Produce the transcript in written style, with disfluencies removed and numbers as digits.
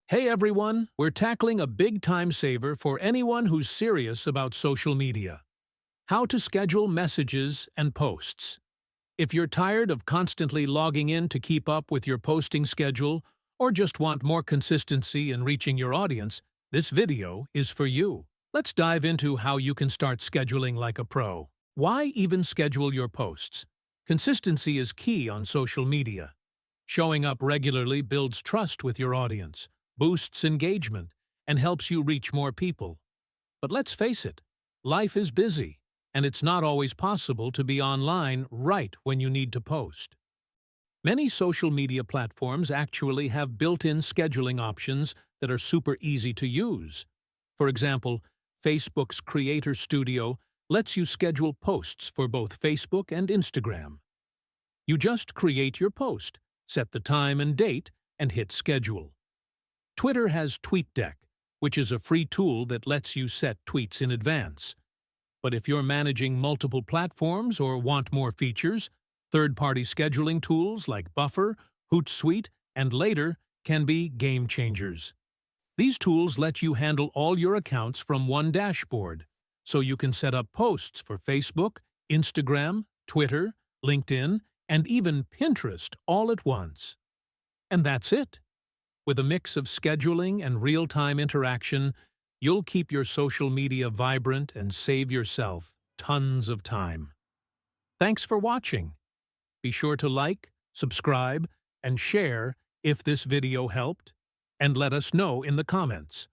Hey everyone, we're tackling a big time saver for anyone who's serious about social media. How to schedule messages and posts. If you're tired of constantly logging in to keep up with your posting schedule, or just want more consistency in reaching your audience, this video is for you. Let's dive into how you can start scheduling like a pro. Why even schedule your posts? Consistency is key on social media. Showing up regularly builds trust with your audience, boosts engagement, and helps you reach more people. But let's face it, life is busy, and it's not always possible to be online right when you need to post. Many social media platforms actually have built-in scheduling options that are super easy to use. For example, Facebook's Creator Studio lets you schedule posts for both Facebook and Instagram. You just create your post, set the time and date, and hit schedule. Twitter has TweetDeck, which is a free tool that lets you set tweets in advance. But if you're managing multiple platforms or want more features, third-party scheduling tools like Buffer, Hootsuite, and Later can be game changers. These tools let you handle all your accounts from one dashboard, so you can set up posts for Facebook, Instagram, Twitter, LinkedIn, and even Pinterest all at once. And that's it. With a mix of scheduling and real-time interaction, you'll keep your social media vibrant and save yourself tons of time. Thanks for watching. Be sure to like, subscribe, and share if this video helped, and let us know in the comments.